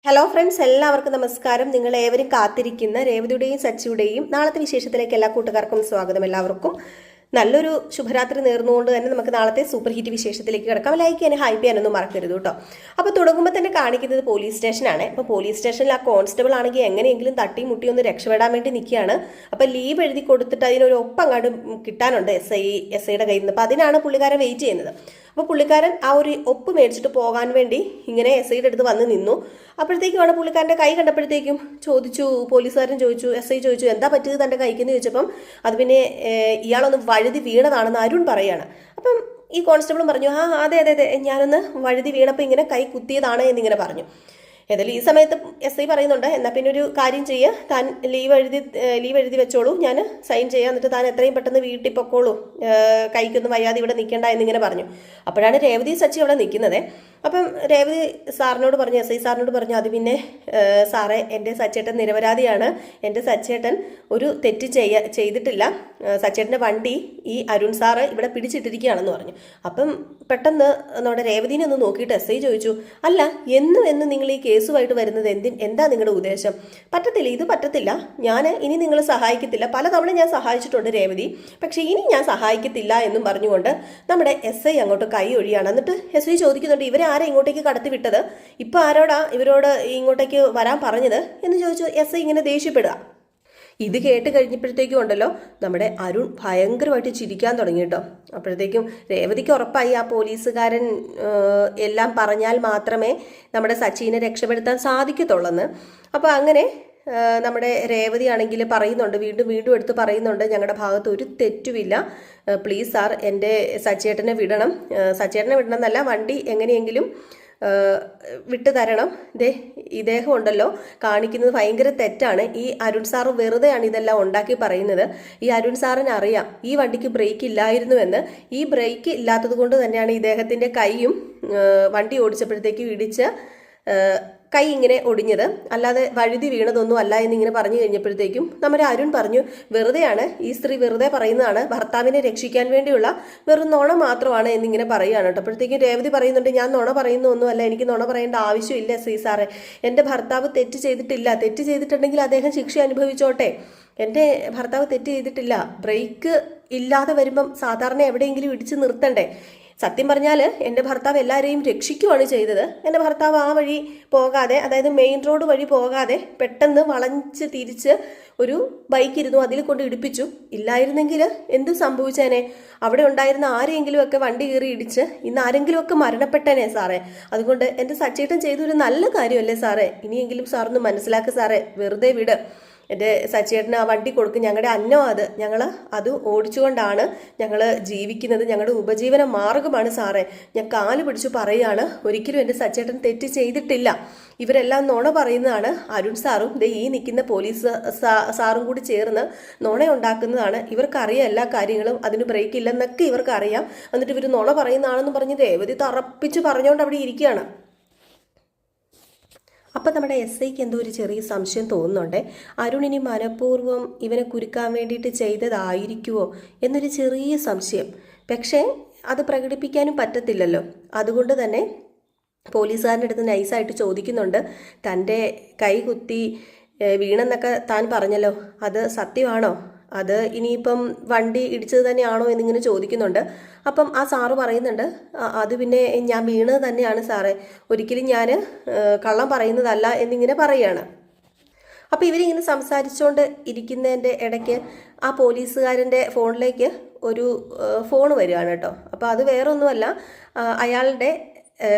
Hello friends, എല്ലാവർക്കും നമസ്കാരം. നിങ്ങൾ ഏവരും കാത്തിരിക്കുന്ന രേവതിയുടെയും സച്ചിയുടെയും നാളത്തെ വിശേഷത്തിലേക്ക് എല്ലാ കൂട്ടുകാർക്കും സ്വാഗതം. എല്ലാവർക്കും നല്ലൊരു ശുഭരാത്രി നേർന്നുകൊണ്ട് തന്നെ നമുക്ക് നാളത്തെ സൂപ്പർ ഹിറ്റ് വിശേഷത്തിലേക്ക് കിടക്കാം. ലൈക്ക് ചെയ്യാനും ഹൈപ്പ് ചെയ്യാനൊന്നും മറക്കരുത് കേട്ടോ. അപ്പോൾ തുടങ്ങുമ്പോൾ തന്നെ കാണിക്കുന്നത് പോലീസ് സ്റ്റേഷനാണ്. അപ്പോൾ പോലീസ് സ്റ്റേഷനിൽ ആ കോൺസ്റ്റബിൾ ആണെങ്കിൽ എങ്ങനെയെങ്കിലും തട്ടി മുട്ടി ഒന്ന് രക്ഷപ്പെടാൻ വേണ്ടി നിൽക്കുകയാണ്. അപ്പോൾ ലീവ് എഴുതി കൊടുത്തിട്ട് അതിനൊരു ഒപ്പം അങ്ങോട്ട് കിട്ടാനുണ്ട് എസ് ഐയുടെ കയ്യിൽ നിന്ന്. അപ്പോൾ അതിനാണ് പുള്ളിക്കാരൻ വെയിറ്റ് ചെയ്യുന്നത്. അപ്പോൾ പുള്ളിക്കാരൻ ആ ഒരു ഒപ്പ് മേടിച്ചിട്ട് പോകാൻ വേണ്ടി ഇങ്ങനെ എസ് ഐയുടെ അടുത്ത് വന്ന് നിന്നു. അപ്പോഴത്തേക്കുമാണ് പുള്ളിക്കാരൻ്റെ കൈ കണ്ടപ്പോഴത്തേക്കും പോലീസുകാരൻ ചോദിച്ചു, എസ് ഐ ചോദിച്ചു എന്താ പറ്റിയത് തൻ്റെ കൈക്കെന്ന് ചോദിച്ചപ്പം അത് പിന്നെ ഇയാളൊന്ന് വഴുതി വീണതാണെന്ന് അരുൺ പറയാണ്. അപ്പം ഈ കോൺസ്റ്റബിളും പറഞ്ഞു, അതെ അതെ അതെ ഞാനൊന്ന് വഴുതി വീണപ്പോൾ ഇങ്ങനെ കൈ കുത്തിയതാണ് എന്നിങ്ങനെ പറഞ്ഞു. ഏതായാലും ഈ സമയത്ത് എസ് ഐ പറയുന്നുണ്ട്, എന്നാൽ പിന്നെ ഒരു കാര്യം ചെയ്യുക, താൻ ലീവ് എഴുതി വെച്ചോളൂ, ഞാൻ സൈൻ ചെയ്യാം, എന്നിട്ട് താൻ എത്രയും പെട്ടെന്ന് വീട്ടിൽ പൊക്കോളൂ, കൈക്കൊന്നും വയ്യാതെ ഇവിടെ നിൽക്കേണ്ട എന്നിങ്ങനെ പറഞ്ഞു. അപ്പോഴാണ് രേവതി സച്ചി അവിടെ നിൽക്കുന്നത്. അപ്പം രേവതി സാറിനോട് പറഞ്ഞു, എസ് ഐ സാറിനോട് പറഞ്ഞു, അത് പിന്നെ സാറേ എൻ്റെ സച്ചേട്ടൻ നിരപരാധിയാണ്, എൻ്റെ സച്ചേട്ടൻ ഒരു തെറ്റ് ചെയ്തിട്ടില്ല, സച്ചേട്ടൻ്റെ വണ്ടി ഈ അരുൺ സാറ് ഇവിടെ പിടിച്ചിട്ടിരിക്കുകയാണെന്ന് പറഞ്ഞു. അപ്പം പെട്ടെന്ന് നമ്മുടെ രേവതിനെ ഒന്ന് നോക്കിയിട്ട് എസ് ഐ ചോദിച്ചു, അല്ല എന്നും നിങ്ങൾ ഈ കേസുമായിട്ട് വരുന്നത് എന്താ നിങ്ങളുടെ ഉദ്ദേശം? പറ്റത്തില്ല, ഇത് പറ്റത്തില്ല, ഞാൻ ഇനി നിങ്ങളെ സഹായിക്കത്തില്ല, പലതവണ ഞാൻ സഹായിച്ചിട്ടുണ്ട് രേവതി, പക്ഷേ ഇനി ഞാൻ സഹായിക്കത്തില്ല എന്നും പറഞ്ഞുകൊണ്ട് നമ്മുടെ എസ് ഐ അങ്ങോട്ട് കൈ ഒഴിയാണ്. എന്നിട്ട് എസ് ഐ ചോദിക്കുന്നുണ്ട്, ഇവരെ ആരെ ഇങ്ങോട്ടേക്ക് കടത്തി വിട്ടത്, ഇപ്പം ആരോടാ ഇവരോട് ഇങ്ങോട്ടേക്ക് വരാൻ പറഞ്ഞത് എന്ന് ചോദിച്ചു എസ് ഐ ഇങ്ങനെ ദേഷ്യപ്പെടുക. ഇത് കേട്ട് കഴിഞ്ഞപ്പോഴത്തേക്കും ഉണ്ടല്ലോ നമ്മുടെ അരുൺ ഭയങ്കരമായിട്ട് ചിരിക്കാൻ തുടങ്ങി കേട്ടോ. അപ്പോഴത്തേക്കും രേവതിക്ക് ഉറപ്പായി ആ പോലീസുകാരൻ എല്ലാം പറഞ്ഞാൽ മാത്രമേ നമ്മുടെ സച്ചിനെ രക്ഷപ്പെടുത്താൻ സാധിക്കത്തുള്ളെന്ന്. അപ്പോൾ അങ്ങനെ നമ്മുടെ രേവതി ആണെങ്കിൽ പറയുന്നുണ്ട്, വീണ്ടും എടുത്ത് പറയുന്നുണ്ട്, ഞങ്ങളുടെ ഭാഗത്ത് ഒരു തെറ്റുമില്ല, പ്ലീസ് സാർ എൻ്റെ സച്ചേട്ടനെ വിടണം എന്നല്ല, വണ്ടി എങ്ങനെയെങ്കിലും വിട്ടു തരണം. ഇദ്ദേഹം ഉണ്ടല്ലോ കാണിക്കുന്നത് ഭയങ്കര തെറ്റാണ്. ഈ അരുൺ സാറ് വെറുതെയാണ് ഇതെല്ലാം ഉണ്ടാക്കി പറയുന്നത്. ഈ അരുൺ സാറിന് അറിയാം ഈ വണ്ടിക്ക് ബ്രേക്ക് ഇല്ലായിരുന്നുവെന്ന്. ഈ ബ്രേക്ക് ഇല്ലാത്തത് കൊണ്ട് തന്നെയാണ് ഇദ്ദേഹത്തിൻ്റെ കൈയും വണ്ടി ഓടിച്ചപ്പോഴത്തേക്കും ഇടിച്ച് കൈ ഇങ്ങനെ ഒടിഞ്ഞത്, അല്ലാതെ വഴുതി വീണതൊന്നും അല്ല എന്നിങ്ങനെ പറഞ്ഞു കഴിഞ്ഞപ്പോഴത്തേക്കും നമ്മുടെ അരുൺ പറഞ്ഞു, വെറുതെയാണ് ഈ സ്ത്രീ വെറുതെ പറയുന്നതാണ്, ഭർത്താവിനെ രക്ഷിക്കാൻ വേണ്ടിയുള്ള വെറും നുണ മാത്രമാണ് എന്നിങ്ങനെ പറയുകയാണ് കേട്ടോ. അപ്പോഴത്തേക്കും രേവതി പറയുന്നുണ്ട്, ഞാൻ നുണ പറയുന്നൊന്നുമല്ല, എനിക്ക് നുണ പറയേണ്ട ആവശ്യമില്ല ശ്രീ സാറേ, എൻ്റെ ഭർത്താവ് തെറ്റ് ചെയ്തിട്ടുണ്ടെങ്കിൽ അദ്ദേഹം ശിക്ഷ അനുഭവിച്ചോട്ടെ, എൻ്റെ ഭർത്താവ് തെറ്റ് ചെയ്തിട്ടില്ല, ബ്രേക്ക് ഇല്ലാതെ വരുമ്പം സാധാരണ എവിടെയെങ്കിലും ഇടിച്ച് നിർത്തണ്ടേ, സത്യം പറഞ്ഞാൽ എൻ്റെ ഭർത്താവ് എല്ലാവരെയും രക്ഷിക്കുകയാണ് ചെയ്തത്. എൻ്റെ ഭർത്താവ് ആ വഴി പോകാതെ, അതായത് മെയിൻ റോഡ് വഴി പോകാതെ പെട്ടെന്ന് വളഞ്ഞ് തിരിച്ച് ഒരു ബൈക്ക് ഇരുന്നു, അതിൽ കൊണ്ട് ഇടിപ്പിച്ചു. ഇല്ലായിരുന്നെങ്കിൽ എന്ത് സംഭവിച്ചേനെ? അവിടെ ഉണ്ടായിരുന്ന ആരെങ്കിലും ഒക്കെ വണ്ടി കയറി ഇടിച്ച് ഇന്ന് ആരെങ്കിലും ഒക്കെ മരണപ്പെട്ടേനെ സാറേ. അതുകൊണ്ട് എൻ്റെ സച്ചേട്ടൻ ചെയ്തൊരു നല്ല കാര്യമല്ലേ സാറേ, ഇനിയെങ്കിലും സാറൊന്ന് മനസ്സിലാക്കുക സാറേ, വെറുതെ വിട്, എൻ്റെ സച്ചേട്ടന് ആ വണ്ടി കൊടുക്കും, ഞങ്ങളുടെ അന്നം ഞങ്ങൾ അത് ഓടിച്ചുകൊണ്ടാണ് ഞങ്ങൾ ജീവിക്കുന്നത്, ഞങ്ങളുടെ ഉപജീവന മാർഗമാണ് സാറേ, ഞാൻ കാല് പിടിച്ചു പറയുകയാണ്, ഒരിക്കലും എൻ്റെ സച്ചേട്ടൻ തെറ്റ് ചെയ്തിട്ടില്ല, ഇവരെല്ലാം നുണ പറയുന്നതാണ്, അരുൺ സാറും ഈ നിൽക്കുന്ന പോലീസ് സാറും കൂടി ചേർന്ന് നുണ ഉണ്ടാക്കുന്നതാണ്, ഇവർക്കറിയാം എല്ലാ കാര്യങ്ങളും, അതിന് ബ്രേക്ക് ഇല്ലെന്നൊക്കെ ഇവർക്കറിയാം, എന്നിട്ട് ഇവർ നുണ പറയുന്നതാണെന്ന് പറഞ്ഞ് രേവതി തറപ്പിച്ച് പറഞ്ഞുകൊണ്ട് അവിടെ ഇരിക്കുകയാണ്. അപ്പം നമ്മുടെ എസ് ഐക്ക് എന്തോ ഒരു ചെറിയ സംശയം തോന്നുന്നുണ്ട്, അരുണിനി മനഃപൂർവ്വം ഇവനെ കുരുക്കാൻ വേണ്ടിയിട്ട് ചെയ്തതായിരിക്കുമോ എന്നൊരു ചെറിയ സംശയം. പക്ഷേ അത് പ്രകടിപ്പിക്കാനും പറ്റത്തില്ലല്ലോ. അതുകൊണ്ട് തന്നെ പോലീസുകാരൻ്റെ അടുത്ത് നൈസായിട്ട് ചോദിക്കുന്നുണ്ട്, തൻ്റെ കൈ കുത്തി വീണെന്നൊക്കെ താൻ പറഞ്ഞല്ലോ, അത് സത്യമാണോ? അത് ഇനിയിപ്പം വണ്ടി ഇടിച്ചത് തന്നെയാണോ എന്നിങ്ങനെ ചോദിക്കുന്നുണ്ട്. അപ്പം ആ സാറ് പറയുന്നുണ്ട്, അത് പിന്നെ ഞാൻ വീണത് തന്നെയാണ് സാറേ, ഒരിക്കലും ഞാൻ കള്ളം പറയുന്നതല്ല എന്നിങ്ങനെ പറയുകയാണ്. അപ്പോൾ ഇവരിങ്ങനെ സംസാരിച്ചുകൊണ്ട് ഇരിക്കുന്നതിൻ്റെ ഇടയ്ക്ക് ആ പോലീസുകാരൻ്റെ ഫോണിലേക്ക് ഒരു ഫോൺ വരികയാണ് കേട്ടോ. അപ്പോൾ അത് വേറെ ഒന്നുമല്ല, അയാളുടെ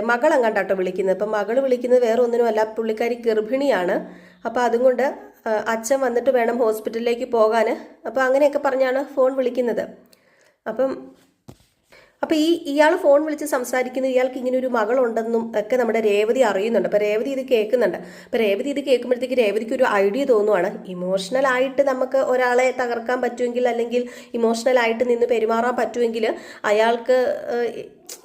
മകളെങ്ങാണ്ടാട്ടോ വിളിക്കുന്നത്. അപ്പം മകൾ വിളിക്കുന്നത് വേറെ ഒന്നിനുമല്ല, പുള്ളിക്കാരി ഗർഭിണിയാണ്. അപ്പോൾ അതുകൊണ്ട് അച്ഛൻ വന്നിട്ട് വേണം ഹോസ്പിറ്റലിലേക്ക് പോകാൻ. അപ്പോൾ അങ്ങനെയൊക്കെ പറഞ്ഞാണ് ഫോൺ വിളിക്കുന്നത്. അപ്പം ഇയാൾ ഫോൺ വിളിച്ച് സംസാരിക്കുന്നത്, ഇയാൾക്ക് ഇങ്ങനെ ഒരു മകളുണ്ടെന്നും ഒക്കെ നമ്മുടെ രേവതി അറിയുന്നുണ്ട്. അപ്പോൾ രേവതി ഇത് കേൾക്കുന്നുണ്ട്. അപ്പോൾ രേവതി ഇത് കേൾക്കുമ്പോഴത്തേക്ക് രേവതിക്ക് ഒരു ഐഡിയ തോന്നുവാണ്, ഇമോഷണലായിട്ട് നമുക്ക് ഒരാളെ തകർക്കാൻ പറ്റുമെങ്കിൽ, അല്ലെങ്കിൽ ഇമോഷണലായിട്ട് നിന്ന് പെരുമാറാൻ പറ്റുമെങ്കിൽ അയാൾക്ക്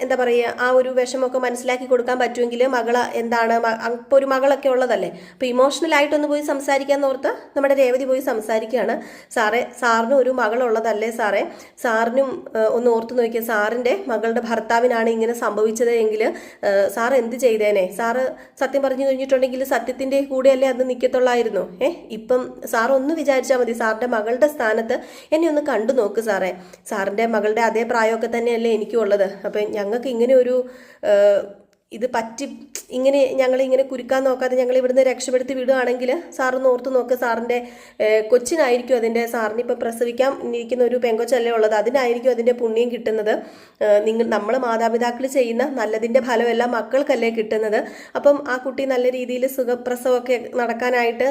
എന്താ പറയുക, ആ ഒരു വിഷമമൊക്കെ മനസ്സിലാക്കി കൊടുക്കാൻ പറ്റുമെങ്കിൽ മകള് എന്താണ്, ഇപ്പോൾ ഒരു മകളൊക്കെ ഉള്ളതല്ലേ, അപ്പോൾ ഇമോഷണലായിട്ടൊന്ന് പോയി സംസാരിക്കാമെന്ന് ഓർത്ത് നമ്മുടെ രേവതി പോയി സംസാരിക്കുകയാണ്. സാറേ, സാറിനും ഒരു മകളുള്ളതല്ലേ സാറേ, സാറിനും ഒന്ന് ഓർത്ത് നോക്കിയാൽ സാറിൻ്റെ മകളുടെ ഭർത്താവിനാണ് ഇങ്ങനെ സംഭവിച്ചത് എങ്കിൽ സാർ എന്ത് ചെയ്തേനെ? സാറ് സത്യം പറഞ്ഞു കഴിഞ്ഞിട്ടുണ്ടെങ്കിൽ സത്യത്തിൻ്റെ കൂടെയല്ലേ അന്ന് നിൽക്കത്തുള്ളായിരുന്നു. ഇപ്പം സാർ ഒന്ന് വിചാരിച്ചാൽ മതി, സാറിൻ്റെ മകളുടെ സ്ഥാനത്ത് എന്നെ ഒന്ന് കണ്ടു നോക്ക് സാറേ. സാറിൻ്റെ മകളുടെ അതേ പ്രായമൊക്കെ തന്നെയല്ലേ എനിക്കും ഉള്ളത്. അപ്പം ഞങ്ങൾക്ക് ഇങ്ങനെ ഒരു ഇത് ഇങ്ങനെ ഞങ്ങളിങ്ങനെ കുരുക്കാൻ നോക്കാതെ ഞങ്ങൾ ഇവിടുന്ന് രക്ഷപ്പെടുത്തി വിടുകയാണെങ്കിൽ സാറൊന്ന് ഓർത്ത് നോക്ക്, സാറിൻ്റെ കൊച്ചിനായിരിക്കും അതിൻ്റെ, സാറിന് ഇപ്പം പ്രസവിക്കാൻ ഇരിക്കുന്ന ഒരു പെങ്കൊച്ചല്ലേ ഉള്ളത്, അതിനായിരിക്കും അതിൻ്റെ പുണ്യം കിട്ടുന്നത്. നമ്മൾ മാതാപിതാക്കൾ ചെയ്യുന്ന നല്ലതിൻ്റെ ഫലമെല്ലാം മക്കൾക്കല്ലേ കിട്ടുന്നത്. അപ്പം ആ കുട്ടി നല്ല രീതിയിൽ സുഖപ്രസവമൊക്കെ നടക്കാനായിട്ട്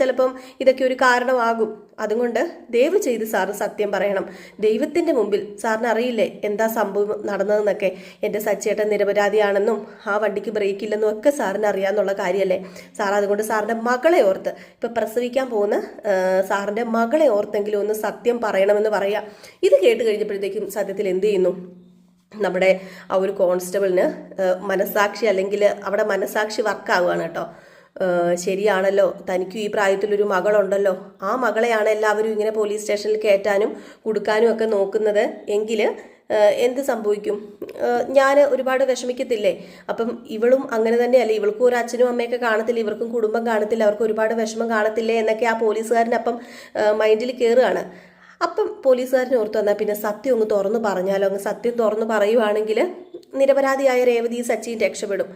ചിലപ്പം ഇതൊക്കെ ഒരു കാരണമാകും. അതുകൊണ്ട് ദയവ് ചെയ്ത് സാറ് സത്യം പറയണം. ദൈവത്തിൻ്റെ മുമ്പിൽ സാറിന് അറിയില്ലേ എന്താ സംഭവം നടന്നതെന്നൊക്കെ. എൻ്റെ സച്ചേട്ടൻ നിരപരാധിയാണെന്നും ആ വണ്ടിക്ക് ബ്രേക്ക് ഇല്ലെന്നും ഒക്കെ സാറിന് അറിയാമെന്നുള്ള കാര്യമല്ലേ സാർ. അതുകൊണ്ട് സാറിൻ്റെ മകളെ ഓർത്ത്, ഇപ്പം പ്രസവിക്കാൻ പോകുന്ന സാറിൻ്റെ മകളെ ഓർത്തെങ്കിലും ഒന്ന് സത്യം പറയണമെന്ന് പറയാം. ഇത് കേട്ട് കഴിഞ്ഞപ്പോഴത്തേക്കും സത്യത്തിൽ എന്ത് ചെയ്യുന്നു, നമ്മുടെ ആ ഒരു കോൺസ്റ്റബിളിന് മനസ്സാക്ഷി, അല്ലെങ്കിൽ അവിടെ മനസ്സാക്ഷി വർക്കാവുകയാണ് കേട്ടോ. ശരിയാണല്ലോ, തനിക്കും ഈ പ്രായത്തിലൊരു മകളുണ്ടല്ലോ, ആ മകളെയാണ് എല്ലാവരും ഇങ്ങനെ പോലീസ് സ്റ്റേഷനിൽ കയറ്റാനും കൊടുക്കാനും ഒക്കെ നോക്കുന്നത് എങ്കിൽ എന്ത് സംഭവിക്കും? ഞാൻ ഒരുപാട് വിഷമിക്കത്തില്ലേ? അപ്പം ഇവളും അങ്ങനെ തന്നെയല്ലേ, ഇവൾക്കും ഒരു അച്ഛനും അമ്മയൊക്കെ കാണത്തില്ല, ഇവർക്കും കുടുംബം കാണത്തില്ല, അവർക്ക് ഒരുപാട് വിഷമം കാണത്തില്ലേ എന്നൊക്കെ ആ പോലീസുകാരനപ്പം മൈൻഡിൽ കയറുകയാണ്. അപ്പം പോലീസുകാരനെ ഓർത്ത് വന്നാൽ പിന്നെ സത്യം ഒന്ന് തുറന്ന് പറഞ്ഞാലോ, അങ്ങ് സത്യം തുറന്ന് പറയുവാണെങ്കിൽ നിരപരാധിയായ രേവതി സച്ചിൻ രക്ഷപ്പെടും.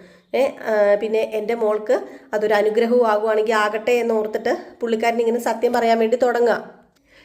പിന്നെ എൻ്റെ മോൾക്ക് അതൊരു അനുഗ്രഹവും ആകുവാണെങ്കിൽ ആകട്ടെ എന്ന് ഓർത്തിട്ട് പുള്ളിക്കാരൻ ഇങ്ങനെ സത്യം പറയാൻ വേണ്ടി തുടങ്ങുക.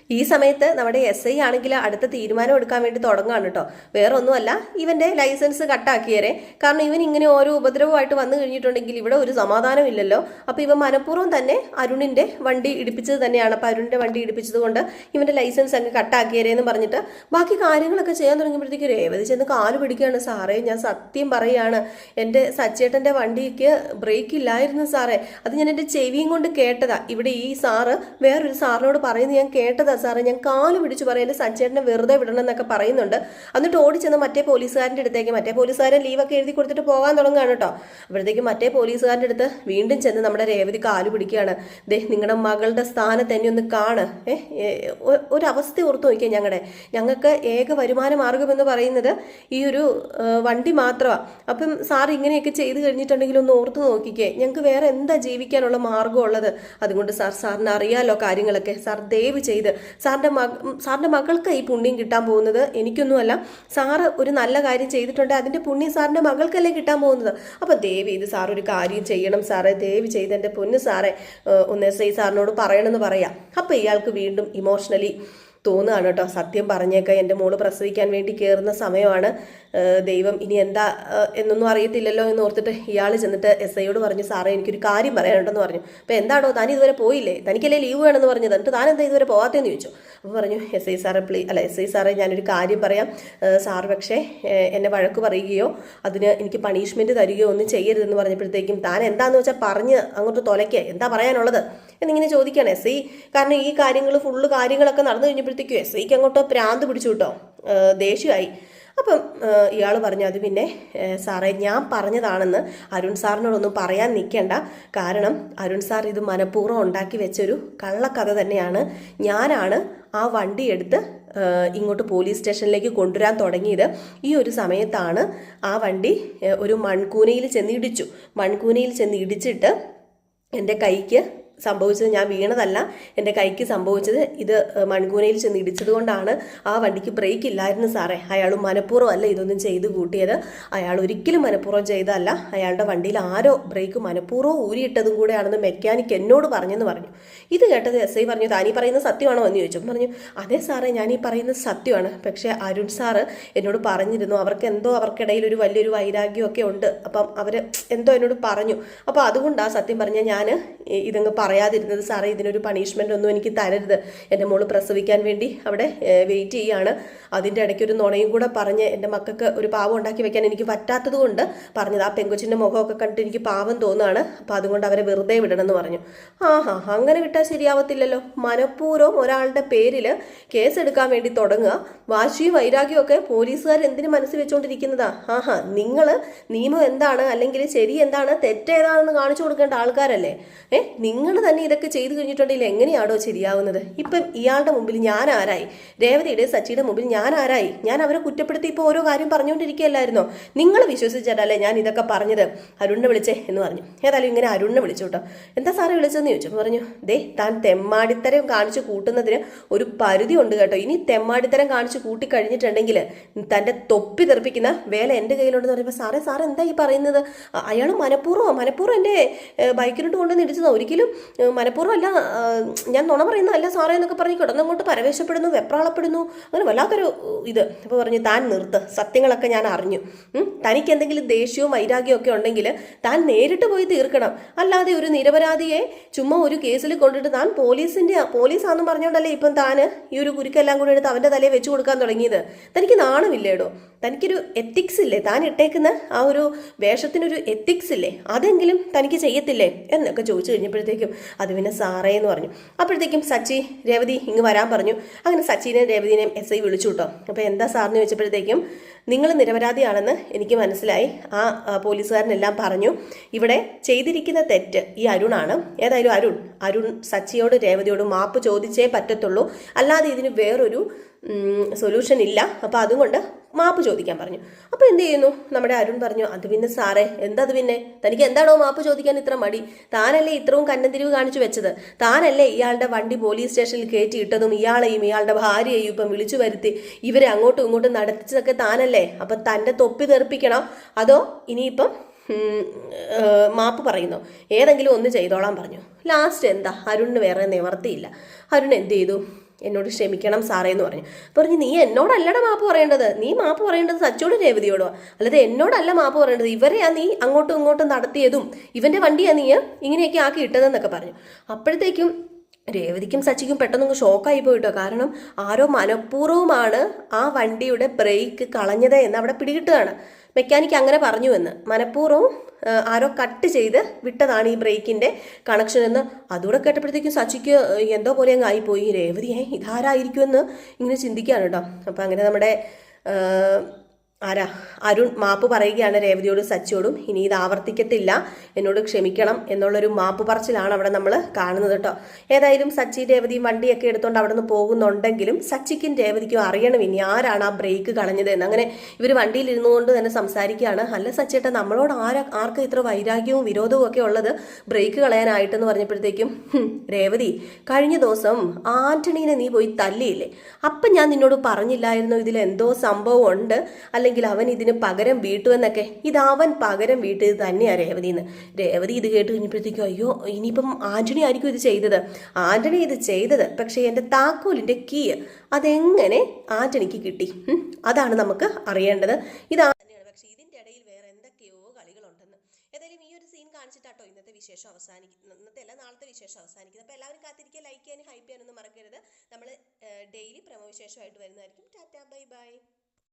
ഈ സമയത്ത് നമ്മുടെ SI ആണെങ്കിൽ അടുത്ത തീരുമാനം എടുക്കാൻ വേണ്ടി തുടങ്ങുകയാണ് കേട്ടോ. വേറെ ഒന്നുമല്ല, ഇവൻ്റെ ലൈസൻസ് കട്ടാക്കിയേരെ. കാരണം ഇവൻ ഇങ്ങനെ ഓരോ ഉപദ്രവമായിട്ട് വന്നു കഴിഞ്ഞിട്ടുണ്ടെങ്കിൽ ഇവിടെ ഒരു സമാധാനം ഇല്ലല്ലോ. അപ്പോൾ ഇവൻ മനഃപൂർവ്വം തന്നെ അരുണിൻ്റെ വണ്ടി ഇടിപ്പിച്ചത് തന്നെയാണ്. അപ്പോൾ അരുണിൻ്റെ വണ്ടി ഇടിപ്പിച്ചത് കൊണ്ട് ഇവൻ്റെ ലൈസൻസ് അങ്ങ് കട്ടാക്കിയേരെ എന്ന് പറഞ്ഞിട്ട് ബാക്കി കാര്യങ്ങളൊക്കെ ചെയ്യാൻ തുടങ്ങിയപ്പോഴത്തേക്ക് രേവതി ചെന്ന് കാല് പിടിക്കുകയാണ്. സാറേ, ഞാൻ സത്യം പറയുകയാണ്, എൻ്റെ സച്ചേട്ടൻ്റെ വണ്ടിക്ക് ബ്രേക്ക് ഇല്ലായിരുന്നു സാറേ, അത് ഞാൻ എൻ്റെ ചെവിയും കൊണ്ട് കേട്ടതാ. ഇവിടെ ഈ സാറ് വേറൊരു സാറിനോട് പറയുന്നത് ഞാൻ കേട്ടതാ സാറേ, ഞാൻ കാല് പിടിച്ചു പറയാം, എൻ്റെ സച്ചേട്ടനെ വെറുതെ വിടണം എന്നൊക്കെ പറയുന്നുണ്ട്. എന്നിട്ട് ഓടിച്ചെന്ന് മറ്റേ പോലീസുകാരൻ്റെ അടുത്തേക്ക്, മറ്റേ പോലീസുകാരൻ ലീവൊക്കെ എഴുതി കൊടുത്തിട്ട് പോകാൻ തുടങ്ങുകയാണ് കേട്ടോ. അപ്പോഴത്തേക്കും മറ്റേ പോലീസുകാരൻ്റെ അടുത്ത് വീണ്ടും ചെന്ന് നമ്മുടെ രേവതി കാല് പിടിക്കുകയാണ്. ദേ, നിങ്ങളുടെ മകളുടെ സ്ഥാനത്ത് എന്നെ ഒന്ന് കാണ്. ഒരവസ്ഥ ഓർത്ത് നോക്കിയാൽ ഞങ്ങൾക്ക് ഏക വരുമാന മാർഗമെന്ന് പറയുന്നത് ഈ ഒരു വണ്ടി മാത്രമാണ്. അപ്പം സാർ ഇങ്ങനെയൊക്കെ ചെയ്ത് കഴിഞ്ഞിട്ടുണ്ടെങ്കിൽ ഒന്ന് ഓർത്ത് നോക്കിക്കേ, ഞങ്ങൾക്ക് വേറെ എന്താ ജീവിക്കാനുള്ള മാർഗം ഉള്ളത്? അതുകൊണ്ട് സാറിന് അറിയാലോ കാര്യങ്ങളൊക്കെ. സാർ ദയവ് ചെയ്ത് സാറിൻ്റെ മകൾക്ക് ഈ പുണ്യം കിട്ടാൻ പോകുന്നത് എനിക്കൊന്നുമല്ല. സാറ് ഒരു നല്ല കാര്യം ചെയ്തിട്ടുണ്ട്, അതിൻ്റെ പുണ്യം സാറിൻ്റെ മകൾക്കല്ലേ കിട്ടാൻ പോകുന്നത്. അപ്പോൾ ദയവ് ചെയ്ത് സാർ ഒരു കാര്യം ചെയ്യണം സാറേ, ദയവ് ചെയ്ത് എൻ്റെ പൊന്ന് സാറേ ഒന്ന് SI സാറിനോട് പറയണമെന്ന് പറയാം. അപ്പോൾ ഇയാൾക്ക് വീണ്ടും ഇമോഷണലി തോന്നുകയാണ് കേട്ടോ, സത്യം പറഞ്ഞേക്കാം, എൻ്റെ മോള് പ്രസവിക്കാൻ വേണ്ടി കയറുന്ന സമയമാണ്, ദൈവം ഇനി എന്താ എന്നൊന്നും അറിയത്തില്ലല്ലോ എന്ന് ഓർത്തിട്ട് ഇയാൾ ചെന്നിട്ട് SIയോട് പറഞ്ഞു, സാറേ എനിക്കൊരു കാര്യം പറയാനുണ്ടെന്ന് പറഞ്ഞു. അപ്പോൾ എന്താണോ, താൻ ഇതുവരെ പോയില്ലേ, തനിക്കല്ലേ ലീവ് വേണമെന്ന് പറഞ്ഞത്, എന്നിട്ട് താൻ എന്താ ഇതുവരെ പോകാത്തതെന്ന് ചോദിച്ചു. അപ്പോൾ പറഞ്ഞു, SI സാറേ ഞാനൊരു കാര്യം പറയാം, സാർ പക്ഷേ എന്നെ വഴക്ക് പറയുകയോ അതിന് എനിക്ക് പണിഷ്മെൻറ്റ് തരികയോ ഒന്നും ചെയ്യരുതെന്ന് പറഞ്ഞപ്പോഴത്തേക്കും താൻ എന്താന്ന് വെച്ചാൽ പറഞ്ഞ് അങ്ങോട്ട് തൊലയ്ക്കുക, എന്താ പറയാനുള്ളത് എന്നിങ്ങനെ ചോദിക്കുകയാണ് SI. കാരണം ഈ കാര്യങ്ങളൊക്കെ നടന്നു കഴിഞ്ഞപ്പോഴത്തേക്കും SIക്ക് അങ്ങോട്ട് പ്രാന്ത് പിടിച്ചു കേട്ടോ, ദേഷ്യമായി. അപ്പം ഇയാൾ പറഞ്ഞു, അത് പിന്നെ സാറേ ഞാൻ പറഞ്ഞതാണെന്ന് അരുൺ സാറിനോടൊന്നും പറയാൻ നിൽക്കേണ്ട, കാരണം അരുൺ സാർ ഇത് മനഃപൂർവ്വം ഉണ്ടാക്കി വെച്ചൊരു കള്ളക്കഥ തന്നെയാണ്. ഞാനാണ് ആ വണ്ടി എടുത്ത് ഇങ്ങോട്ട് പോലീസ് സ്റ്റേഷനിലേക്ക് കൊണ്ടുവരാൻ തുടങ്ങിയത്. ഈ ഒരു സമയത്താണ് ആ വണ്ടി ഒരു മൺകൂനയിൽ ചെന്ന് ഇടിച്ചിട്ട് എൻ്റെ കൈക്ക് സംഭവിച്ചത്, ഞാൻ വീണതല്ല, എൻ്റെ കൈക്ക് സംഭവിച്ചത് ഇത് മൺകൂനയിൽ ചെന്ന് ഇടിച്ചത് കൊണ്ടാണ്. ആ വണ്ടിക്ക് ബ്രേക്ക് ഇല്ലായിരുന്നു സാറേ. അയാൾ മനഃപൂർവ്വം അല്ല ഇതൊന്നും ചെയ്ത് കൂട്ടിയത്, അയാൾ ഒരിക്കലും മനഃപൂർവ്വം ചെയ്തതല്ല. അയാളുടെ വണ്ടിയിൽ ആരോ ബ്രേക്ക് മനഃപൂർവ്വം ഊരിയിട്ടതും കൂടെയാണെന്ന് മെക്കാനിക്ക് എന്നോട് പറഞ്ഞെന്ന് പറഞ്ഞു. ഇത് കേട്ടത് SI പറഞ്ഞു, താനീ പറയുന്നത് സത്യമാണോ എന്ന് ചോദിച്ചു. പറഞ്ഞു, അതെ സാറേ ഞാൻ ഈ പറയുന്നത് സത്യമാണ്, പക്ഷേ അരുൺ സാറ് എന്നോട് പറഞ്ഞിരുന്നു, അവർക്കിടയിൽ ഒരു വലിയൊരു വൈരാഗ്യമൊക്കെ ഉണ്ട്, അപ്പം അവർ എന്തോ എന്നോട് പറഞ്ഞു, അപ്പോൾ അതുകൊണ്ടാണ് സത്യം പറഞ്ഞാൽ ഞാൻ ഇതങ്ങ് പറയാതിരുന്നത്? സാറേ, ഇതിനൊരു പണിഷ്മെൻ്റ് ഒന്നും എനിക്ക് തരരുത്, എൻ്റെ മോള് പ്രസവിക്കാൻ വേണ്ടി അവിടെ വെയിറ്റ് ചെയ്യാണ്, അതിൻ്റെ ഇടയ്ക്ക് ഒരു നുണയും കൂടെ പറഞ്ഞ് എൻ്റെ മക്കൾക്ക് ഒരു പാവം ഉണ്ടാക്കി വെക്കാൻ എനിക്ക് പറ്റാത്തത് കൊണ്ട് പറഞ്ഞത്. ആ പെങ്കൊച്ചിൻ്റെ മുഖമൊക്കെ കണ്ടിട്ട് എനിക്ക് പാവം തോന്നുകയാണ്, അപ്പോൾ അതുകൊണ്ട് അവരെ വെറുതെ വിടണമെന്ന് പറഞ്ഞു. അങ്ങനെ വിട്ടാൽ ശരിയാവത്തില്ലല്ലോ. മനഃപൂർവ്വം ഒരാളുടെ പേരിൽ കേസെടുക്കാൻ വേണ്ടി തുടങ്ങുക. വാശിയും വൈരാഗ്യവും ഒക്കെ പോലീസുകാർ എന്തിനു മനസ്സിൽ വെച്ചുകൊണ്ടിരിക്കുന്നതാ? നിങ്ങൾ നിയമം എന്താണ്, അല്ലെങ്കിൽ ശരി എന്താണ്, തെറ്റേതാണെന്ന് കാണിച്ചു കൊടുക്കേണ്ട ആൾക്കാരല്ലേ? നിങ്ങൾ തന്നെ ഇതൊക്കെ ചെയ്തു കഴിഞ്ഞിട്ടുണ്ടെങ്കിൽ എങ്ങനെയാണോ ശരിയാവുന്നത്? ഇപ്പം ഇയാളുടെ മുമ്പിൽ ഞാൻ ആരായി? രേവതിയുടെ സച്ചിയുടെ മുമ്പിൽ ഞാൻ ആരായി? ഞാൻ അവരെ കുറ്റപ്പെടുത്തി ഇപ്പോൾ ഓരോ കാര്യം പറഞ്ഞുകൊണ്ടിരിക്കുകയല്ലായിരുന്നോ? നിങ്ങൾ വിശ്വസിച്ചിട്ടല്ലേ ഞാൻ ഇതൊക്കെ പറഞ്ഞത്? അരുണിനെ വിളിച്ചേ എന്ന് പറഞ്ഞു. ഏതായാലും ഇങ്ങനെ അരുണിനെ വിളിച്ചു കേട്ടോ. എന്താ സാറേ വിളിച്ചതെന്ന് ചോദിച്ചു. പറഞ്ഞു, താൻ തെമ്മാടിത്തരം കാണിച്ചു കൂട്ടുന്നതിന് ഒരു പരിധി ഉണ്ട് കേട്ടോ. ഇനി തെമ്മാടിത്തരം കാണിച്ചു കൂട്ടി കഴിഞ്ഞിട്ടുണ്ടെങ്കിൽ തൻ്റെ തൊപ്പി തെറിപ്പിക്കുന്ന വേല എൻ്റെ കയ്യിലുണ്ടെന്ന് പറയുമ്പോൾ, സാറേ എന്താ ഈ പറയുന്നത്? അയാൾ മനഃപൂർവ്വം എൻ്റെ ബൈക്കിലോട്ട് കൊണ്ടുവന്ന് ഇടിച്ചതാണ്, ഒരിക്കലും മനഃപൂർവ്വം അല്ല, ഞാൻ നുണ പറയുന്നതല്ല സാറേ എന്നൊക്കെ പറഞ്ഞ് കിടന്നങ്ങോട്ട് പരവേശപ്പെടുന്നു, വെപ്രാളപ്പെടുന്നു, അങ്ങനെ വല്ലാത്തൊരു ഇത്. അപ്പോൾ പറഞ്ഞു, താൻ നിർത്ത്, സത്യങ്ങളൊക്കെ ഞാൻ അറിഞ്ഞു. തനിക്ക് എന്തെങ്കിലും ദേഷ്യവും വൈരാഗ്യവും ഒക്കെ ഉണ്ടെങ്കിൽ താൻ നേരിട്ട് പോയി തീർക്കണം, അല്ലാതെ ഒരു നിരപരാധിയെ ചുമ്മാ ഒരു കേസിൽ കൊണ്ടിട്ട് താൻ പോലീസാണെന്ന് പറഞ്ഞുകൊണ്ടല്ലേ ഇപ്പം താൻ ഈ ഒരു കുരുക്കെല്ലാം കൂടി എടുത്ത് അവൻ്റെ തലയിൽ വെച്ച് കൊടുക്കാൻ തുടങ്ങിയത്? തനിക്ക് നാണമില്ലേടോ? തനിക്കൊരു എത്തിക്സ് ഇല്ലേ? താൻ ഇട്ടേക്കുന്ന ആ ഒരു വേഷത്തിനൊരു എത്തിക്സ് ഇല്ലേ? അതെങ്കിലും തനിക്ക് ചെയ്യത്തില്ലേ എന്നൊക്കെ ചോദിച്ചു കഴിഞ്ഞപ്പോഴത്തേക്കും അത് പിന്നെ സാറേ എന്ന് പറഞ്ഞു. അപ്പോഴത്തേക്കും സച്ചി രേവതി ഇങ്ങ് വരാൻ പറഞ്ഞു. അങ്ങനെ സച്ചിനെ രേവതിനെയും SI വിളിച്ചു കേട്ടോ. അപ്പോൾ എന്താ സാറിന് ചോദിച്ചപ്പോഴത്തേക്കും, നിങ്ങൾ നിരപരാധിയാണെന്ന് എനിക്ക് മനസ്സിലായി. ആ പോലീസുകാരനെല്ലാം പറഞ്ഞു. ഇവിടെ ചെയ്തിരിക്കുന്ന തെറ്റ് ഈ അരുണാണ്. ഏതായാലും അരുൺ സച്ചിയോട് രേവതിയോട് മാപ്പ് ചോദിച്ചേ പറ്റത്തുള്ളൂ, അല്ലാതെ ഇതിന് വേറൊരു സൊല്യൂഷൻ ഇല്ല. അപ്പോൾ അതുകൊണ്ട് മാപ്പ് ചോദിക്കാൻ പറഞ്ഞു. അപ്പോൾ എന്ത് ചെയ്യുന്നു നമ്മുടെ അരുൺ പറഞ്ഞു, അത് പിന്നെ സാറേ എന്തത് പിന്നെ, തനിക്ക് എന്താണോ മാപ്പ് ചോദിക്കാൻ ഇത്ര മടി? താനല്ലേ ഇത്രയും കന്നന്തിരിവ് കാണിച്ചു വെച്ചത്? താനല്ലേ ഇയാളുടെ വണ്ടി പോലീസ് സ്റ്റേഷനിൽ കയറ്റിയിട്ടതും ഇയാളെയും ഇയാളുടെ ഭാര്യയെയും ഇപ്പം വിളിച്ചു വരുത്തി ഇവരെ അങ്ങോട്ടും ഇങ്ങോട്ടും നടത്തിച്ചതൊക്കെ താനല്ലേ? അപ്പം തൻ്റെ തൊപ്പി തെറിപ്പിക്കണോ, അതോ ഇനിയിപ്പം മാപ്പ് പറയുന്നോ? ഏതെങ്കിലും ഒന്ന് ചെയ്തോളാൻ പറഞ്ഞു. ലാസ്റ്റ് എന്താ, അരുണിന് വേറെ നിവർത്തിയില്ല. അരുൺ എന്ത് ചെയ്തു, എന്നോട് ക്ഷമിക്കണം സാറേ എന്ന് പറഞ്ഞു. നീ എന്നോടല്ലടാ മാപ്പ് പറയേണ്ടത്, നീ മാപ്പ് പറയേണ്ടത് സച്ചിയോട് രേവതിയോടോ, അല്ലാതെ എന്നോടല്ല മാപ്പ് പറയേണ്ടത്. ഇവരെയാ നീ അങ്ങോട്ടും ഇങ്ങോട്ടും നടത്തിയതും ഇവൻ്റെ വണ്ടിയാ നീ ഇങ്ങനെയൊക്കെ ആക്കി ഇട്ടതെന്നൊക്കെ പറഞ്ഞു. അപ്പോഴത്തേക്കും രേവതിക്കും സച്ചിക്കും പെട്ടെന്ന് ഷോക്കായി പോയിട്ടോ. കാരണം ആരോ മനഃപൂർവ്വമാണ് ആ വണ്ടിയുടെ ബ്രേക്ക് കളഞ്ഞത് എന്ന് അവിടെ പിടികിട്ടുകയാണ്. മെക്കാനിക്ക് അങ്ങനെ പറഞ്ഞു എന്ന്, മനഃപൂർവ്വം ആരോ കട്ട് ചെയ്ത് വിട്ടതാണ് ഈ ബ്രേക്കിൻ്റെ കണക്ഷൻ എന്ന്. അതുകൂടെ കേട്ടപ്പോഴത്തേക്കും സച്ചിക്ക് എന്തോ പോലെ അങ്ങ് ആയിപ്പോയി. രേവതി ഇതാരായിരിക്കുമെന്ന് ഇങ്ങനെ ചിന്തിക്കുകയാണ് കേട്ടോ. അപ്പം അങ്ങനെ നമ്മുടെ അരുൺ മാപ്പ് പറയുകയാണ് രേവതിയോടും സച്ചിയോടും. ഇനി ഇത് ആവർത്തിക്കത്തില്ല, എന്നോട് ക്ഷമിക്കണം എന്നുള്ളൊരു മാപ്പ് പറച്ചിലാണ് അവിടെ നമ്മൾ കാണുന്നത് കേട്ടോ. ഏതായാലും സച്ചി രേവതിയും വണ്ടിയൊക്കെ എടുത്തുകൊണ്ട് അവിടെ നിന്ന് പോകുന്നുണ്ടെങ്കിലും സച്ചിക്കും രേവതിക്കും അറിയണം ഇനി ആരാണ് ആ ബ്രേക്ക് കളഞ്ഞത് എന്ന്. അങ്ങനെ ഇവർ വണ്ടിയിൽ ഇരുന്നുകൊണ്ട് തന്നെ സംസാരിക്കുകയാണ്. അല്ല സച്ചിയേട്ടാ, നമ്മളോട് ആർക്കും ഇത്ര വൈരാഗ്യവും വിരോധവും ഒക്കെ ഉള്ളത് ബ്രേക്ക് കളയാനായിട്ടെന്ന് പറഞ്ഞപ്പോഴത്തേക്കും, രേവതി കഴിഞ്ഞ ദിവസം ആന്റണീനെ നീ പോയി തല്ലിയില്ലേ? അപ്പം ഞാൻ നിന്നോട് പറഞ്ഞില്ലായിരുന്നു ഇതിലെന്തോ സംഭവം ഉണ്ട്, അല്ലെങ്കിൽ അവൻ ഇതിന് പകരം വീട്ടുമെന്നൊക്കെ? ഇത് അവൻ പകരം വീട്ടിൽ തന്നെയാണ് രേവതിന്ന്. രേവതി ഇത് കേട്ട് കഴിഞ്ഞപ്പോഴത്തേക്കും, അയ്യോ ഇനിയിപ്പം ആന്റണി ആയിരിക്കും ഇത് ചെയ്തത്. ആന്റണി ഇത് ചെയ്തത്, പക്ഷേ എൻ്റെ താക്കോലിൻ്റെ കീ അതെങ്ങനെ ആന്റണിക്ക് കിട്ടി? അതാണ് നമുക്ക് അറിയേണ്ടത്. ഇതാണ് പക്ഷേ ഇതിൻ്റെ ഇടയിൽ വേറെ എന്തൊക്കെയോ കളികളുണ്ടെന്ന്. ഏതായാലും ഈ ഒരു സീൻ കാണിച്ചിട്ടാട്ടോ ഇന്നത്തെ വിശേഷം അവസാനിക്കുന്നത്. ഇന്നത്തെ അല്ല, നാളത്തെ വിശേഷം അവസാനിക്കുന്നത്. അപ്പോൾ എല്ലാവരും കാത്തിരിക്കുക, ലൈക്ക് ചെയ്യാനും ഹൈപ്പ് ചെയ്യാനൊന്നും മറക്കരുത്. നമ്മൾ ഡെയിലി പ്രമോ വിശേഷമായിട്ട് വരുന്നതായിരിക്കും. Tata, bye bye.